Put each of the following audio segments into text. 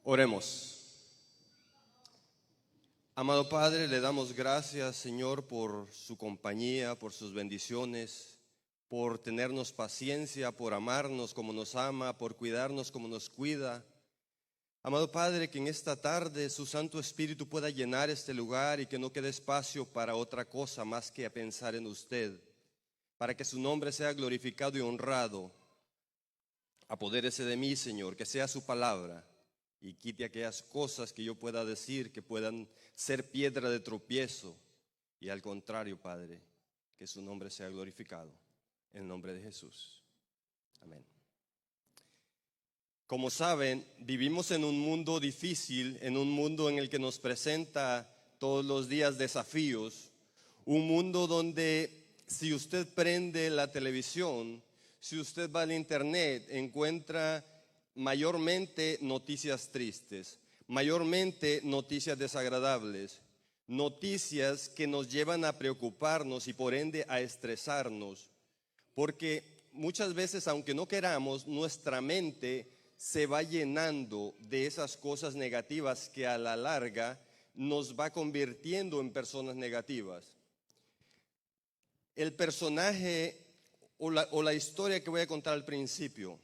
Oremos. Amado Padre, le damos gracias, Señor, por su compañía, por sus bendiciones, por tenernos paciencia, por amarnos como nos ama, por cuidarnos como nos cuida. Amado Padre, que en esta tarde su Santo Espíritu pueda llenar este lugar y que no quede espacio para otra cosa más que a pensar en usted, para que su nombre sea glorificado y honrado. Apodérese de mí, Señor, que sea su palabra y quite aquellas cosas que yo pueda decir que puedan ser piedra de tropiezo. Y al contrario, Padre, que su nombre sea glorificado. En el nombre de Jesús. Amén. Como saben, vivimos en un mundo difícil, en un mundo en el que nos presenta todos los días desafíos, un mundo donde si usted prende la televisión, si usted va al internet, encuentra mayormente noticias tristes, mayormente noticias desagradables, noticias que nos llevan a preocuparnos y por ende a estresarnos, porque muchas veces, aunque no queramos, nuestra mente se va llenando de esas cosas negativas que a la larga nos va convirtiendo en personas negativas. El personaje o la historia que voy a contar al principio,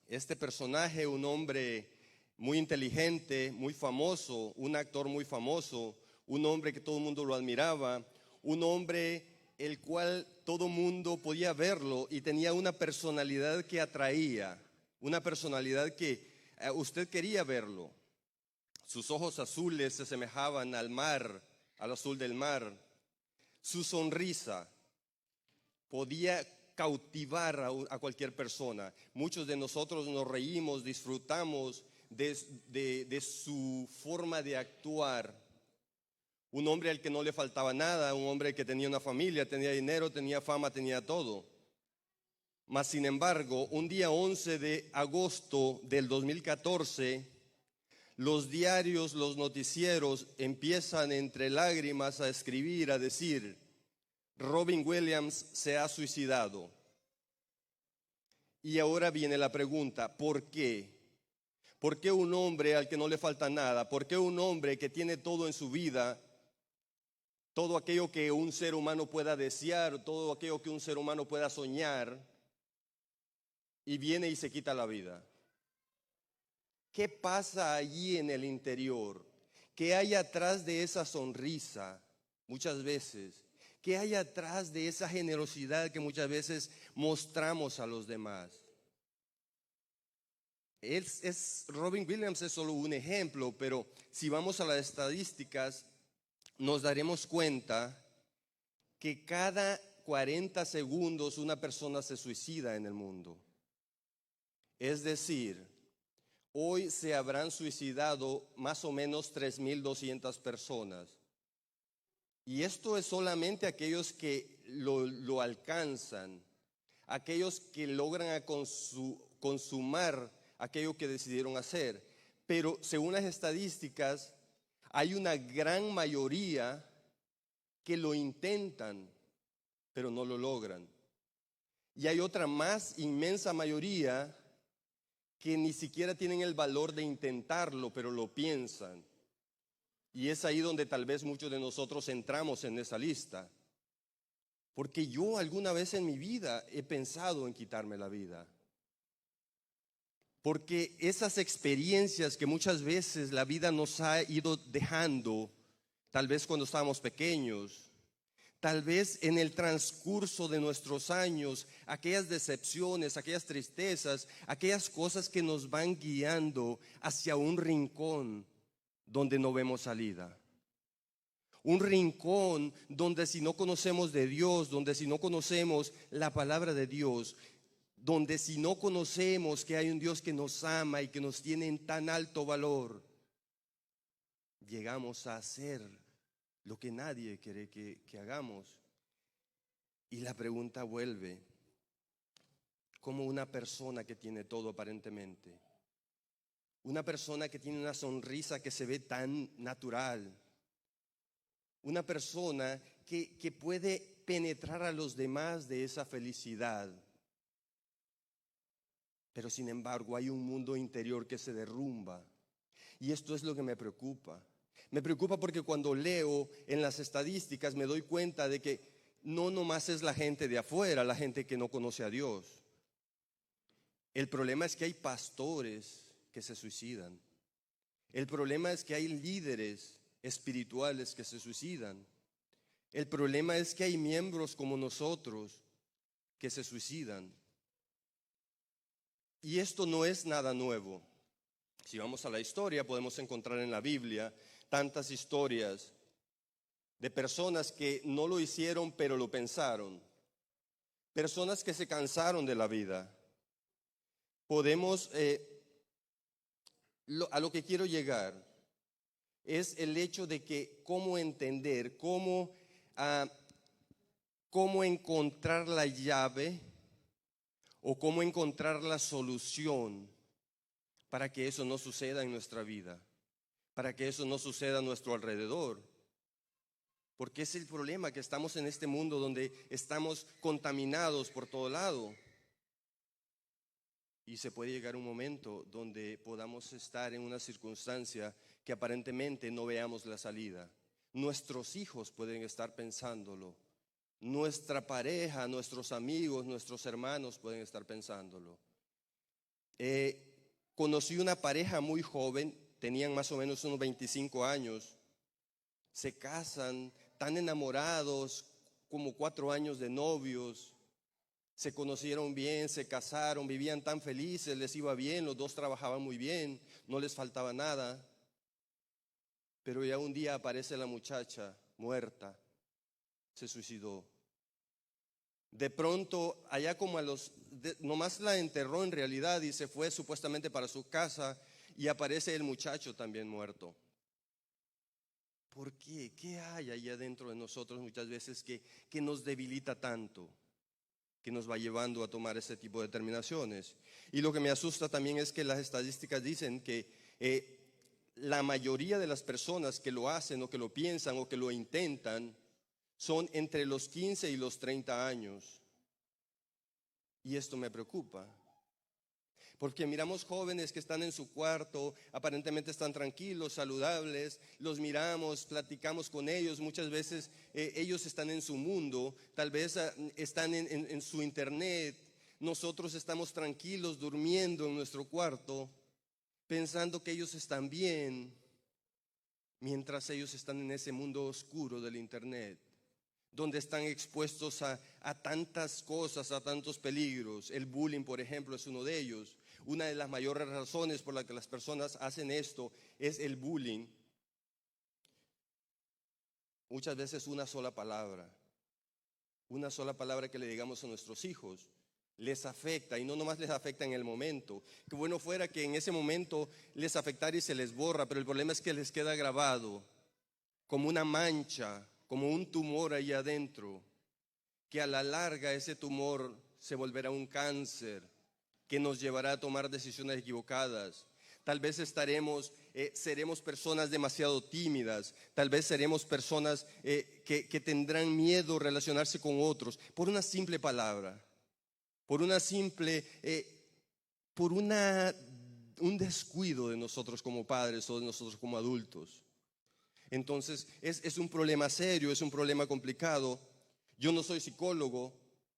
este personaje, un hombre muy inteligente, muy famoso, un actor muy famoso, un hombre que todo el mundo lo admiraba, un hombre el cual todo el mundo podía verlo y tenía una personalidad que atraía, una personalidad que usted quería verlo. Sus ojos azules se asemejaban al mar, al azul del mar. Su sonrisa podía cautivar a cualquier persona. Muchos de nosotros nos reímos, disfrutamos de su forma de actuar. Un hombre al que no le faltaba nada, un hombre que tenía una familia, tenía dinero, tenía fama, tenía todo. Mas sin embargo, un día 11 de agosto del 2014, los diarios, los noticieros empiezan entre lágrimas a escribir, a decir: Robin Williams se ha suicidado. Y ahora viene la pregunta, ¿por qué? ¿Por qué un hombre al que no le falta nada? ¿Por qué un hombre que tiene todo en su vida, todo aquello que un ser humano pueda desear, todo aquello que un ser humano pueda soñar, y viene y se quita la vida? ¿Qué pasa allí en el interior? ¿Qué hay atrás de esa sonrisa muchas veces? ¿Qué hay atrás de esa generosidad que muchas veces mostramos a los demás? Robin Williams es solo un ejemplo, pero si vamos a las estadísticas, nos daremos cuenta que cada 40 segundos una persona se suicida en el mundo. Es decir, hoy se habrán suicidado más o menos 3.200 personas. Y esto es solamente aquellos que lo alcanzan, aquellos que logran consumar aquello que decidieron hacer. Pero según las estadísticas, hay una gran mayoría que lo intentan, pero no lo logran. Y hay otra más inmensa mayoría que ni siquiera tienen el valor de intentarlo, pero lo piensan. Y es ahí donde tal vez muchos de nosotros entramos en esa lista. Porque yo alguna vez en mi vida he pensado en quitarme la vida. Porque esas experiencias que muchas veces la vida nos ha ido dejando, tal vez cuando estábamos pequeños, tal vez en el transcurso de nuestros años, aquellas decepciones, aquellas tristezas, aquellas cosas que nos van guiando hacia un rincón donde no vemos salida. Un rincón donde si no conocemos de Dios, donde si no conocemos la palabra de Dios, donde si no conocemos que hay un Dios que nos ama y que nos tiene en tan alto valor, llegamos a hacer lo que nadie quiere que hagamos. Y la pregunta vuelve, ¿cómo una persona que tiene todo aparentemente, una persona que tiene una sonrisa que se ve tan natural, una persona que puede penetrar a los demás de esa felicidad, pero sin embargo hay un mundo interior que se derrumba? Y esto es lo que me preocupa. Me preocupa porque cuando leo en las estadísticas me doy cuenta de que no nomás es la gente de afuera, la gente que no conoce a Dios. El problema es que hay pastores que se suicidan. El problema es que hay líderes espirituales que se suicidan. El problema es que hay miembros como nosotros que se suicidan. Y esto no es nada nuevo. Si vamos a la historia, podemos encontrar en la Biblia tantas historias de personas que no lo hicieron, pero lo pensaron. Personas que se cansaron de la vida. Podemos, a lo que quiero llegar es el hecho de que cómo entender, cómo encontrar la llave o cómo encontrar la solución para que eso no suceda en nuestra vida, para que eso no suceda a nuestro alrededor. Porque es el problema, que estamos en este mundo donde estamos contaminados por todo lado. Y se puede llegar un momento donde podamos estar en una circunstancia que aparentemente no veamos la salida. Nuestros hijos pueden estar pensándolo. Nuestra pareja, nuestros amigos, nuestros hermanos pueden estar pensándolo. Conocí una pareja muy joven, tenían más o menos unos 25 años. Se casan, tan enamorados, como 4 años de novios. Se conocieron bien, se casaron, vivían tan felices, les iba bien, los dos trabajaban muy bien, no les faltaba nada. Pero ya un día aparece la muchacha muerta, se suicidó. De pronto, allá como nomás la enterró en realidad y se fue supuestamente para su casa, y aparece el muchacho también muerto. ¿Por qué? ¿Qué hay ahí adentro de nosotros muchas veces que nos debilita tanto, que nos va llevando a tomar ese tipo de determinaciones? Y lo que me asusta también es que las estadísticas dicen que la mayoría de las personas que lo hacen o que lo piensan o que lo intentan son entre los 15 y los 30 años. Y esto me preocupa. Porque miramos jóvenes que están en su cuarto, aparentemente están tranquilos, saludables, los miramos, platicamos con ellos, muchas veces ellos están en su mundo, tal vez están en su internet, nosotros estamos tranquilos durmiendo en nuestro cuarto, pensando que ellos están bien, mientras ellos están en ese mundo oscuro del internet, donde están expuestos a tantas cosas, a tantos peligros. El bullying, por ejemplo, es uno de ellos. Una de las mayores razones por las que las personas hacen esto es el bullying. Muchas veces una sola palabra que le digamos a nuestros hijos, les afecta, y no nomás les afecta en el momento. Qué bueno fuera que en ese momento les afectara y se les borra, pero el problema es que les queda grabado como una mancha, como un tumor ahí adentro, que a la larga ese tumor se volverá un cáncer que nos llevará a tomar decisiones equivocadas. Tal vez seremos personas demasiado tímidas, tal vez seremos personas que tendrán miedo a relacionarse con otros por una simple palabra, por un descuido de nosotros como padres o de nosotros como adultos. Entonces es un problema serio, es un problema complicado. Yo no soy psicólogo,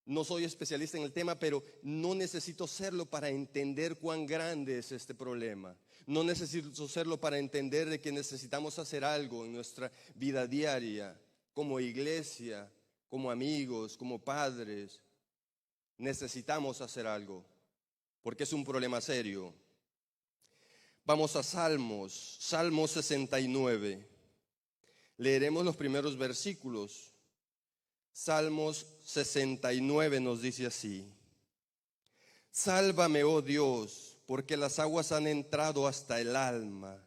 no soy especialista en el tema, pero no necesito serlo para entender cuán grande es este problema. No necesito serlo para entender de que necesitamos hacer algo en nuestra vida diaria, como iglesia, como amigos, como padres. Necesitamos hacer algo, porque es un problema serio. Vamos a Salmos 69. Leeremos los primeros versículos. Salmos 69 nos dice así: Sálvame, oh Dios, porque las aguas han entrado hasta el alma.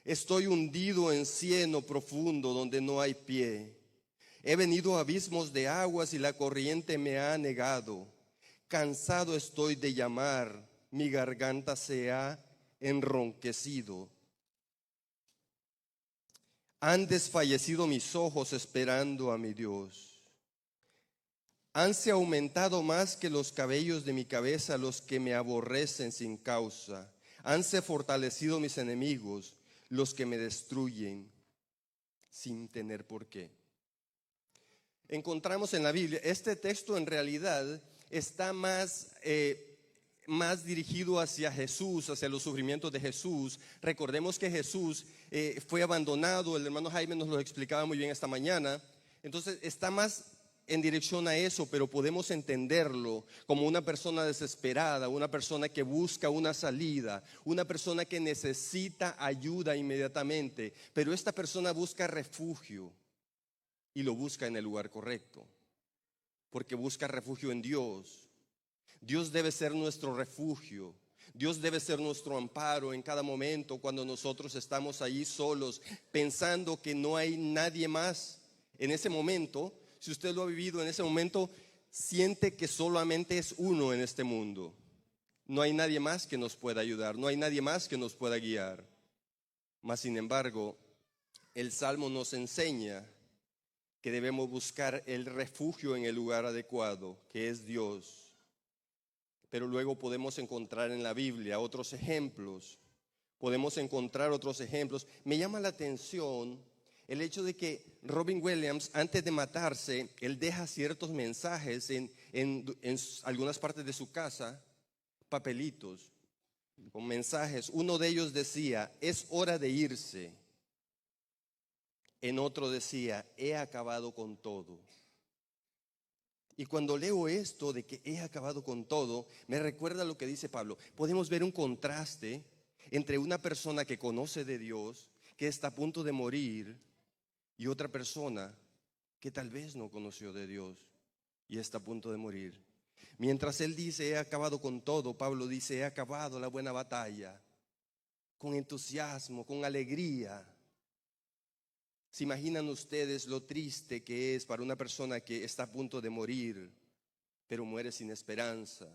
Estoy hundido en cieno profundo donde no hay pie. He venido a abismos de aguas y la corriente me ha anegado. Cansado estoy de llamar, mi garganta se ha enronquecido. Han desfallecido mis ojos esperando a mi Dios. Hanse aumentado más que los cabellos de mi cabeza los que me aborrecen sin causa. Hanse fortalecido mis enemigos. los que me destruyen sin tener por qué. Encontramos en la Biblia, este texto en realidad está más dirigido hacia Jesús, hacia los sufrimientos de Jesús. Recordemos que Jesús fue abandonado, el hermano Jaime nos lo explicaba muy bien esta mañana. Entonces está más en dirección a eso, pero podemos entenderlo como una persona desesperada, una persona que busca una salida, una persona que necesita ayuda inmediatamente, pero esta persona busca refugio y lo busca en el lugar correcto, porque busca refugio en Dios. Dios debe ser nuestro refugio. Dios debe ser nuestro amparo en cada momento cuando nosotros estamos allí solos, pensando que no hay nadie más. En ese momento, si usted lo ha vivido, en ese momento siente que solamente es uno en este mundo. No hay nadie más que nos pueda ayudar, no hay nadie más que nos pueda guiar. Mas sin embargo, el Salmo nos enseña que debemos buscar el refugio en el lugar adecuado, que es Dios. Pero luego podemos encontrar en la Biblia otros ejemplos. Podemos encontrar otros ejemplos. Me llama la atención el hecho de que Robin Williams, antes de matarse, él deja ciertos mensajes en algunas partes de su casa, papelitos, con mensajes. Uno de ellos decía, es hora de irse. En otro decía, he acabado con todo. Y cuando leo esto de que he acabado con todo, me recuerda lo que dice Pablo. Podemos ver un contraste entre una persona que conoce de Dios, que está a punto de morir, y otra persona que tal vez no conoció de Dios y está a punto de morir. Mientras él dice, he acabado con todo, Pablo dice, he acabado la buena batalla, con entusiasmo, con alegría. ¿Se imaginan ustedes lo triste que es para una persona que está a punto de morir, pero muere sin esperanza?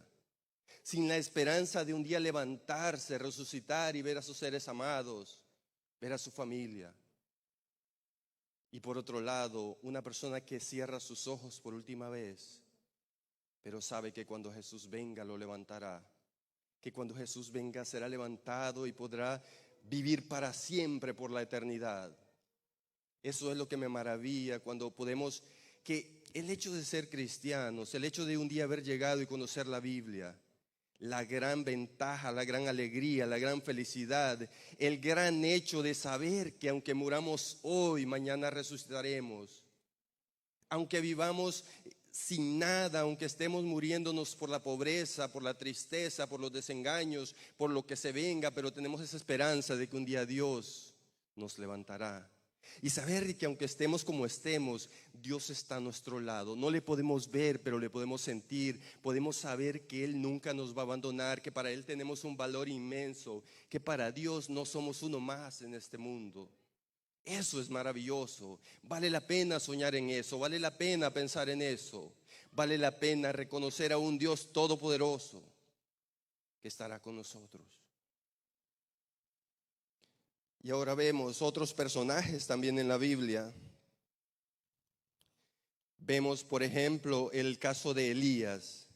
Sin la esperanza de un día levantarse, resucitar y ver a sus seres amados, ver a su familia. Y por otro lado, una persona que cierra sus ojos por última vez, pero sabe que cuando Jesús venga lo levantará. Que cuando Jesús venga será levantado y podrá vivir para siempre por la eternidad. Eso es lo que me maravilla cuando podemos, que el hecho de ser cristianos, el hecho de un día haber llegado y conocer la Biblia, la gran ventaja, la gran alegría, la gran felicidad, el gran hecho de saber que aunque muramos hoy, mañana resucitaremos. Aunque vivamos sin nada, aunque estemos muriéndonos por la pobreza, por la tristeza, por los desengaños, por lo que se venga, pero tenemos esa esperanza de que un día Dios nos levantará. Y saber que aunque estemos como estemos, Dios está a nuestro lado. No le podemos ver, pero le podemos sentir. Podemos saber que Él nunca nos va a abandonar, que para Él tenemos un valor inmenso, que para Dios no somos uno más en este mundo. Eso es maravilloso. Vale la pena soñar en eso, vale la pena pensar en eso. Vale la pena reconocer a un Dios todopoderoso que estará con nosotros. Y ahora vemos otros personajes también en la Biblia. Vemos, por ejemplo, el caso de Elías.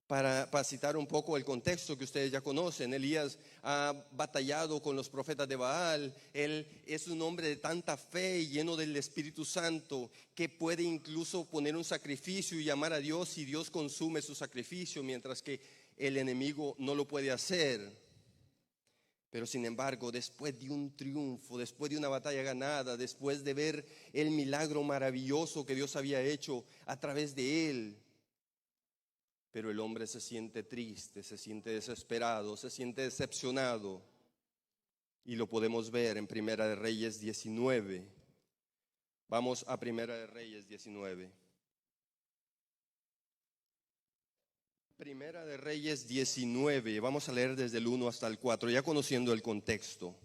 Para citar un poco el contexto que ustedes ya conocen, Elías ha batallado con los profetas de Baal. Él es un hombre de tanta fe y lleno del Espíritu Santo que puede incluso poner un sacrificio y llamar a Dios y Dios consume su sacrificio, mientras que el enemigo no lo puede hacer. Pero sin embargo, después de un triunfo, después de una batalla ganada, después de ver el milagro maravilloso que Dios había hecho a través de él, pero el hombre se siente triste, se siente desesperado, se siente decepcionado. Y lo podemos ver en Primera de Reyes 19. Vamos a Primera de Reyes 19. Primera de Reyes 19, vamos a leer desde el 1 hasta el 4, ya conociendo el contexto.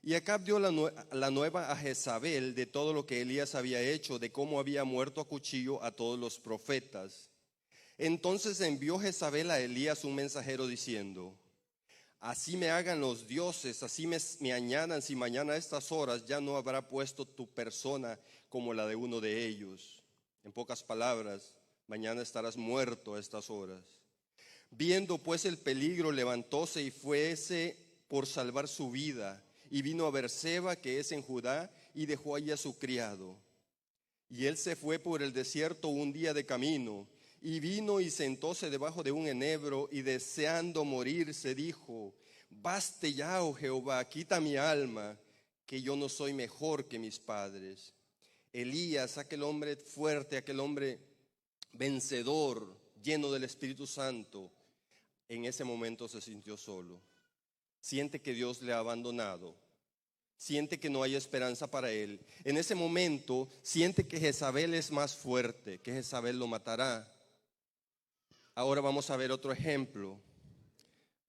Y Acab dio la nueva a Jezabel de todo lo que Elías había hecho, de cómo había muerto a cuchillo a todos los profetas. Entonces envió Jezabel a Elías un mensajero diciendo: así me hagan los dioses, así me añadan, si mañana a estas horas ya no habrá puesto tu persona como la de uno de ellos. En pocas palabras, mañana estarás muerto a estas horas. Viendo pues el peligro, levantóse y fuese por salvar su vida, y vino a Berseba, que es en Judá, y dejó allí a su criado. Y él se fue por el desierto un día de camino, y vino y sentóse debajo de un enebro, y deseando morirse dijo: baste ya, oh Jehová, quita mi alma, que yo no soy mejor que mis padres. Elías, aquel hombre fuerte, aquel hombre vencedor, lleno del Espíritu Santo, en ese momento se sintió solo. Siente que Dios le ha abandonado. Siente que no hay esperanza para él. En ese momento siente que Jezabel es más fuerte, que Jezabel lo matará. Ahora vamos a ver otro ejemplo.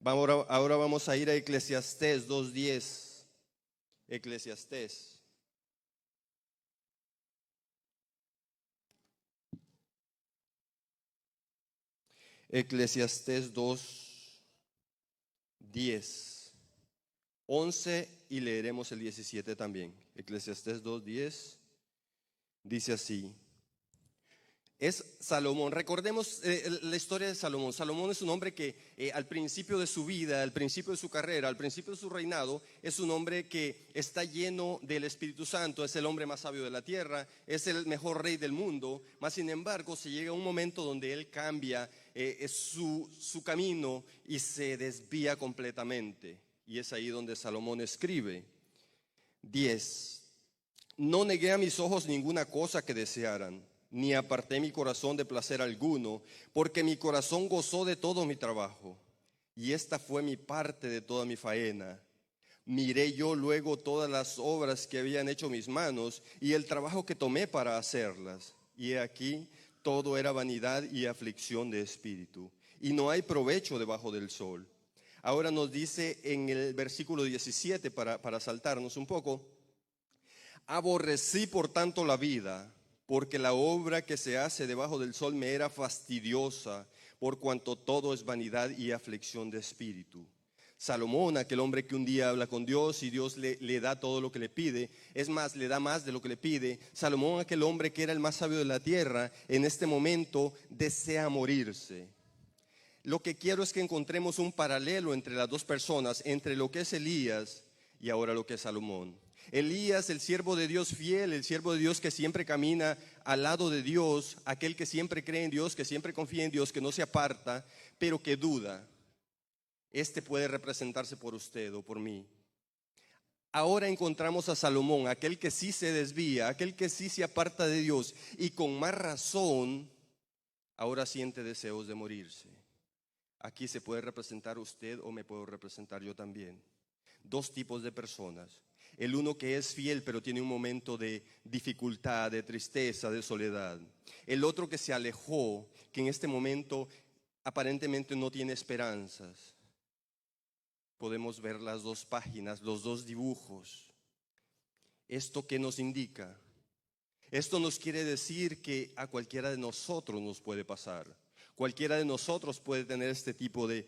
Ahora vamos a ir a Eclesiastés 2:10. Eclesiastés. Eclesiastés 2:10. 11 y leeremos el 17 también. Eclesiastés 2:10 dice así. Es Salomón. Recordemos la historia de Salomón. Salomón es un hombre que al principio de su vida, al principio de su carrera, al principio de su reinado, es un hombre que está lleno del Espíritu Santo, es el hombre más sabio de la tierra, es el mejor rey del mundo. Mas sin embargo, se llega un momento donde él cambia su camino y se desvía completamente. Y es ahí donde Salomón escribe. 10. No negué a mis ojos ninguna cosa que desearan, ni aparté mi corazón de placer alguno, porque mi corazón gozó de todo mi trabajo, y esta fue mi parte de toda mi faena. Miré yo luego todas las obras que habían hecho mis manos, y el trabajo que tomé para hacerlas. Y he aquí, todo era vanidad y aflicción de espíritu, y no hay provecho debajo del sol. Ahora nos dice en el versículo 17, para saltarnos un poco: aborrecí por tanto la vida, porque la obra que se hace debajo del sol me era fastidiosa, por cuanto todo es vanidad y aflicción de espíritu. Salomón, aquel hombre que un día habla con Dios y Dios le da todo lo que le pide, es más, le da más de lo que le pide. Salomón, aquel hombre que era el más sabio de la tierra, en este momento desea morirse. Lo que quiero es que encontremos un paralelo entre las dos personas, entre lo que es Elías y ahora lo que es Salomón. Elías, el siervo de Dios fiel, el siervo de Dios que siempre camina al lado de Dios, aquel que siempre cree en Dios, que siempre confía en Dios, que no se aparta, pero que duda. Este puede representarse por usted o por mí. Ahora encontramos a Salomón, aquel que sí se desvía, aquel que sí se aparta de Dios y con más razón ahora siente deseos de morirse. Aquí se puede representar usted o me puedo representar yo también. Dos tipos de personas. El uno que es fiel pero tiene un momento de dificultad, de tristeza, de soledad. El otro que se alejó, que en este momento aparentemente no tiene esperanzas. Podemos ver las dos páginas, los dos dibujos. ¿Esto qué nos indica? Esto nos quiere decir que a cualquiera de nosotros nos puede pasar. Cualquiera de nosotros puede tener este tipo de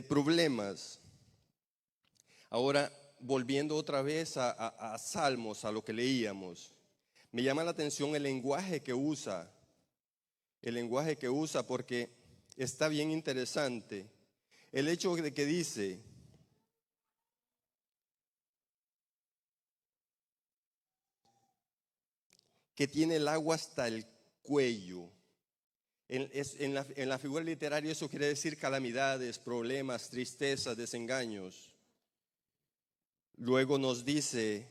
problemas. Ahora, volviendo otra vez a Salmos, a lo que leíamos, me llama la atención el lenguaje que usa. El lenguaje que usa, porque está bien interesante. El hecho de que dice: que tiene el agua hasta el cuello. En la figura literaria eso quiere decir calamidades, problemas, tristezas, desengaños. Luego nos dice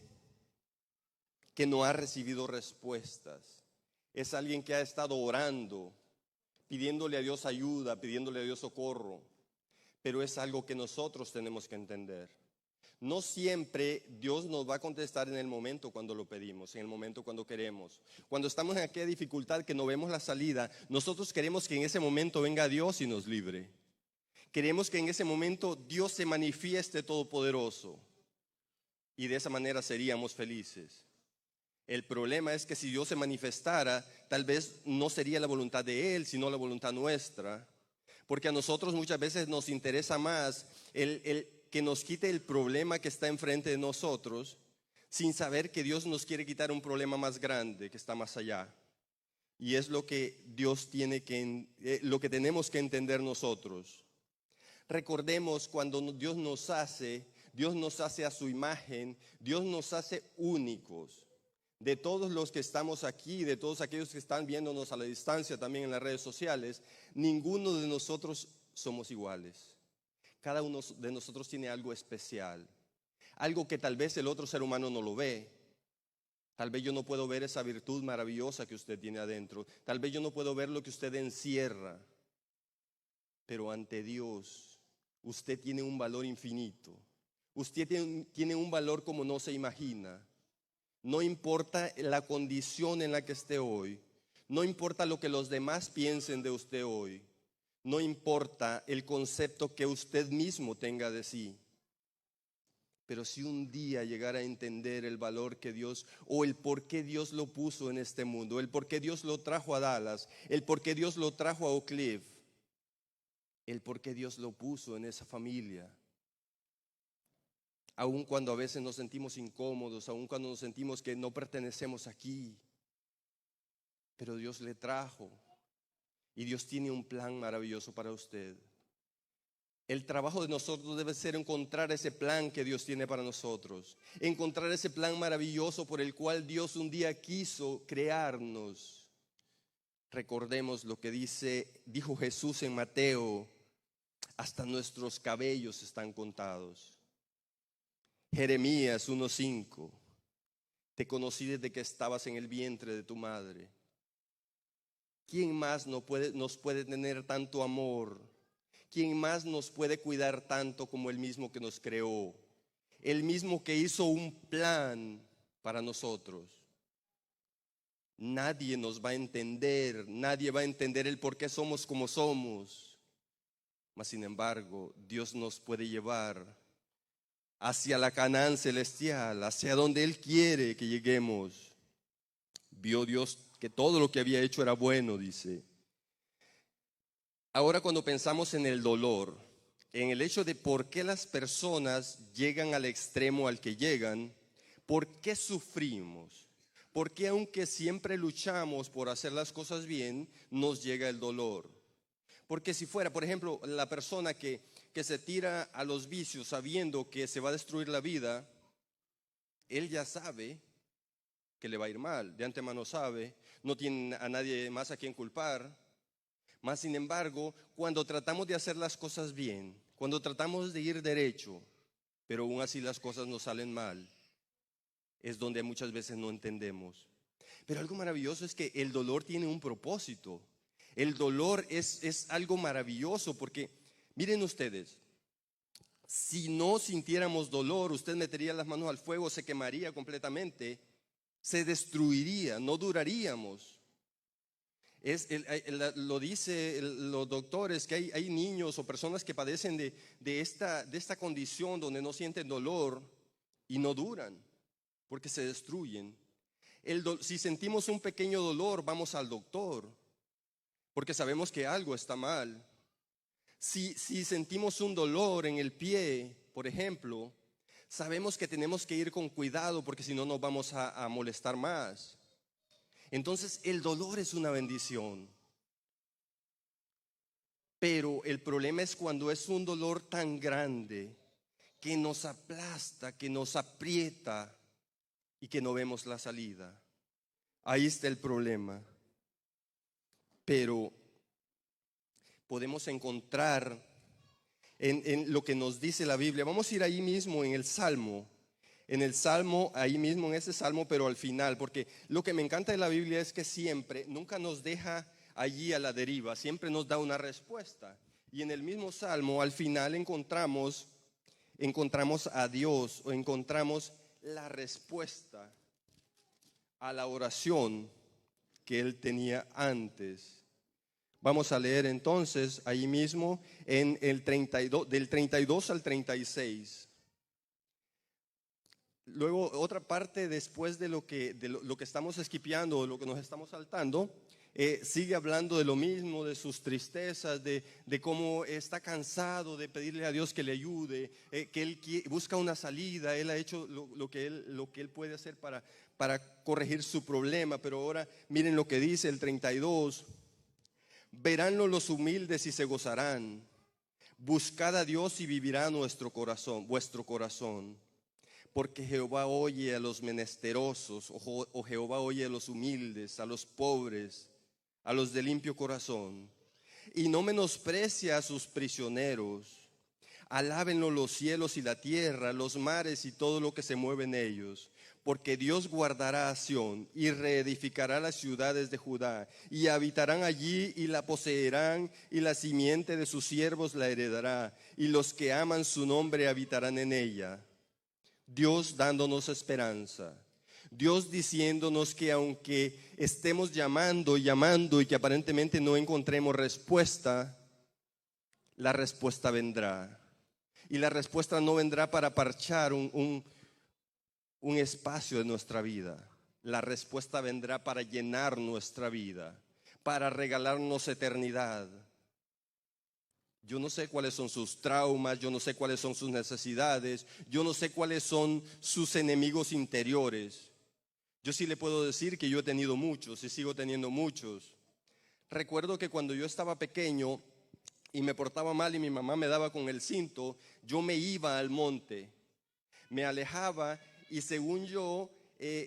que no ha recibido respuestas. Es alguien que ha estado orando, pidiéndole a Dios ayuda, pidiéndole a Dios socorro. Pero es algo que nosotros tenemos que entender. No siempre Dios nos va a contestar en el momento cuando lo pedimos, en el momento cuando queremos. Cuando estamos en aquella dificultad que no vemos la salida, nosotros queremos que en ese momento venga Dios y nos libre. Queremos que en ese momento Dios se manifieste todopoderoso y de esa manera seríamos felices. El problema es que si Dios se manifestara, tal vez no sería la voluntad de Él, sino la voluntad nuestra. Porque a nosotros muchas veces nos interesa más el que nos quite el problema que está enfrente de nosotros, sin saber que Dios nos quiere quitar un problema más grande que está más allá. Y es lo que lo que tenemos que entender nosotros. Recordemos cuando Dios nos hace, Dios nos hace a su imagen, Dios nos hace únicos. De todos los que estamos aquí, de todos aquellos que están viéndonos a la distancia también en las redes sociales, ninguno de nosotros somos iguales. Cada uno de nosotros tiene algo especial, algo que tal vez el otro ser humano no lo ve. Tal vez yo no puedo ver esa virtud maravillosa que usted tiene adentro. Tal vez yo no puedo ver lo que usted encierra. Pero ante Dios, usted tiene un valor infinito. Usted tiene un valor como no se imagina. No importa la condición en la que esté hoy. No importa lo que los demás piensen de usted hoy. No importa el concepto que usted mismo tenga de sí. Pero si un día llegara a entender el valor que Dios, o el por qué Dios lo puso en este mundo, el por qué Dios lo trajo a Dallas, el por qué Dios lo trajo a Oak Cliff, el por qué Dios lo puso en esa familia. Aun cuando a veces nos sentimos incómodos, aun cuando nos sentimos que no pertenecemos aquí, pero Dios le trajo y Dios tiene un plan maravilloso para usted. El trabajo de nosotros debe ser encontrar ese plan que Dios tiene para nosotros, encontrar ese plan maravilloso por el cual Dios un día quiso crearnos. Recordemos lo que dijo Jesús en Mateo: hasta nuestros cabellos están contados. Jeremías 1:5: te conocí desde que estabas en el vientre de tu madre. ¿Quién más nos puede tener tanto amor? ¿Quién más nos puede cuidar tanto como el mismo que nos creó? El mismo que hizo un plan para nosotros. Nadie nos va a entender, nadie va a entender el por qué somos como somos. Mas sin embargo, Dios nos puede llevar hacia la Canaán celestial, hacia donde Él quiere que lleguemos. Vio Dios que todo lo que había hecho era bueno, dice. Ahora, cuando pensamos en el dolor, en el hecho de por qué las personas llegan al extremo al que llegan, ¿por qué sufrimos? ¿Por qué aunque siempre luchamos por hacer las cosas bien, nos llega el dolor? Porque si fuera, por ejemplo, la persona que se tira a los vicios sabiendo que se va a destruir la vida, él ya sabe que le va a ir mal, de antemano sabe, no tiene a nadie más a quien culpar. Mas sin embargo, cuando tratamos de hacer las cosas bien, cuando tratamos de ir derecho, pero aún así las cosas nos salen mal, es donde muchas veces no entendemos. Pero algo maravilloso es que el dolor tiene un propósito. El dolor es algo maravilloso porque, miren ustedes, si no sintiéramos dolor, usted metería las manos al fuego, se quemaría completamente, se destruiría, no duraríamos. Lo dicen los doctores, que hay niños o personas que padecen de esta condición donde no sienten dolor y no duran porque se destruyen. Si sentimos un pequeño dolor, vamos al doctor porque sabemos que algo está mal. Si sentimos un dolor en el pie, por ejemplo, sabemos que tenemos que ir con cuidado porque si no nos vamos a molestar más. Entonces el dolor es una bendición. Pero el problema es cuando es un dolor tan grande que nos aplasta, que nos aprieta y que no vemos la salida. Ahí está el problema. Pero podemos encontrar en lo que nos dice la Biblia. Vamos a ir ahí mismo en el Salmo. En el Salmo, ahí mismo en ese Salmo, pero al final. Porque lo que me encanta de la Biblia es que siempre, nunca nos deja allí a la deriva. Siempre nos da una respuesta. Y en el mismo Salmo, al final encontramos a Dios, o encontramos la respuesta a la oración que Él tenía antes. Vamos a leer entonces ahí mismo en el 32, del 32 al 36. Luego otra parte después de lo que estamos esquipeando, de lo que nos estamos saltando, sigue hablando de lo mismo, de sus tristezas, de cómo está cansado de pedirle a Dios que le ayude, que él busca una salida. Él ha hecho lo que él puede hacer para corregir su problema. Pero ahora miren lo que dice el 32. Veránlo los humildes y se gozarán. Buscad a Dios y vivirá vuestro corazón. Porque Jehová oye a los menesterosos, o Jehová oye a los humildes, a los pobres, a los de limpio corazón. Y no menosprecia a sus prisioneros. Alábenlo los cielos y la tierra, los mares y todo lo que se mueve en ellos. Porque Dios guardará a Sión y reedificará las ciudades de Judá. Y habitarán allí y la poseerán, y la simiente de sus siervos la heredará. Y los que aman su nombre habitarán en ella. Dios dándonos esperanza. Dios diciéndonos que aunque estemos llamando y que aparentemente no encontremos respuesta, la respuesta vendrá. Y la respuesta no vendrá para parchar un espacio de nuestra vida. La respuesta vendrá para llenar nuestra vida, para regalarnos eternidad. Yo no sé cuáles son sus traumas, yo no sé cuáles son sus necesidades, yo no sé cuáles son sus enemigos interiores. Yo sí le puedo decir que yo he tenido muchos y sigo teniendo muchos. Recuerdo que cuando yo estaba pequeño y me portaba mal y mi mamá me daba con el cinto, yo me iba al monte, me alejaba y según yo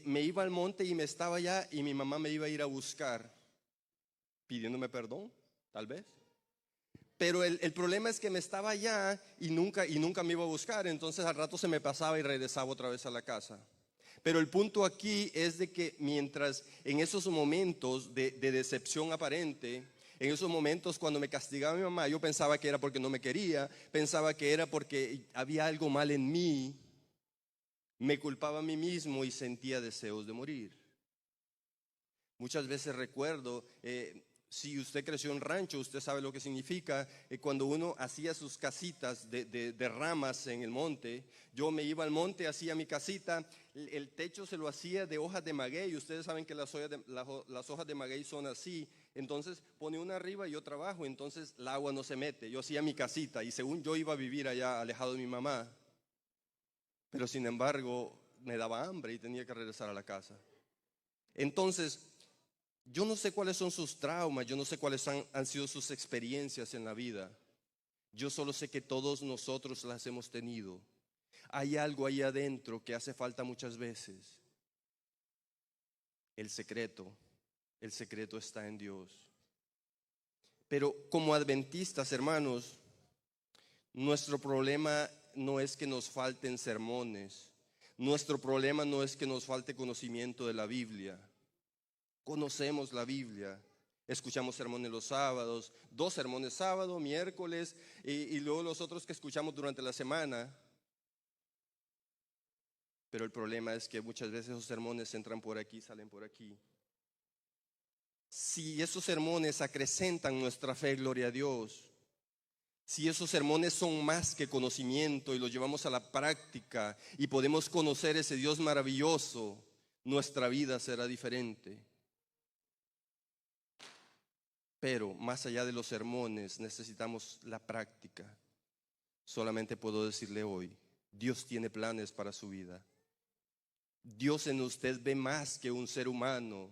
me iba al monte y me estaba allá y mi mamá me iba a ir a buscar, pidiéndome perdón, tal vez. Pero el problema es que me estaba allá y nunca me iba a buscar, entonces al rato se me pasaba y regresaba otra vez a la casa. Pero el punto aquí es de que mientras en esos momentos de decepción aparente, en esos momentos cuando me castigaba mi mamá, yo pensaba que era porque no me quería, pensaba que era porque había algo mal en mí, me culpaba a mí mismo y sentía deseos de morir. Muchas veces recuerdo, si usted creció en rancho, usted sabe lo que significa. Cuando uno hacía sus casitas de ramas en el monte, yo me iba al monte, hacía mi casita, el techo se lo hacía de hojas de maguey. Ustedes saben que las hojas de maguey son así. Entonces pone una arriba y otra abajo, entonces el agua no se mete. Yo hacía mi casita y según yo iba a vivir allá alejado de mi mamá, pero sin embargo me daba hambre y tenía que regresar a la casa. Entonces, yo no sé cuáles son sus traumas, yo no sé cuáles han sido sus experiencias en la vida. Yo solo sé que todos nosotros las hemos tenido. Hay algo ahí adentro que hace falta muchas veces. El secreto está en Dios. Pero como adventistas, hermanos, nuestro problema no es que nos falten sermones. Nuestro problema no es que nos falte conocimiento de la Biblia. Conocemos la Biblia, escuchamos sermones los sábados, 2 sermones sábado, miércoles y luego los otros que escuchamos durante la semana. Pero el problema es que muchas veces esos sermones entran por aquí, salen por aquí. Si esos sermones acrecentan nuestra fe, gloria a Dios. Si esos sermones son más que conocimiento y los llevamos a la práctica y podemos conocer ese Dios maravilloso, nuestra vida será diferente. Pero más allá de los sermones necesitamos la práctica. Solamente puedo decirle hoy, Dios tiene planes para su vida. Dios en usted ve más que un ser humano.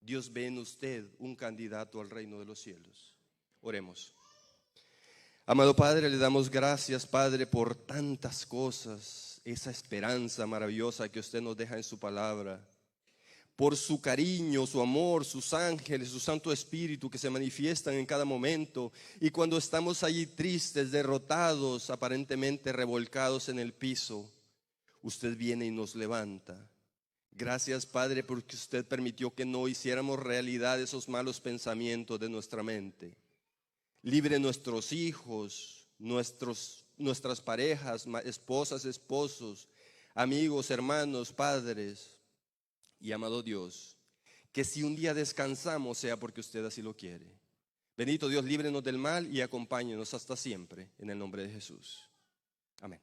Dios ve en usted un candidato al reino de los cielos. Oremos. Amado Padre, le damos gracias, Padre, por tantas cosas, esa esperanza maravillosa que usted nos deja en su palabra. Por su cariño, su amor, sus ángeles, su Santo Espíritu que se manifiestan en cada momento. Y cuando estamos allí tristes, derrotados, aparentemente revolcados en el piso, usted viene y nos levanta. Gracias, Padre, porque usted permitió que no hiciéramos realidad esos malos pensamientos de nuestra mente. Libre nuestros hijos, nuestras parejas, esposas, esposos, amigos, hermanos, padres. Y amado Dios, que si un día descansamos sea porque usted así lo quiere. Bendito Dios, líbrenos del mal y acompáñenos hasta siempre, en el nombre de Jesús. Amén.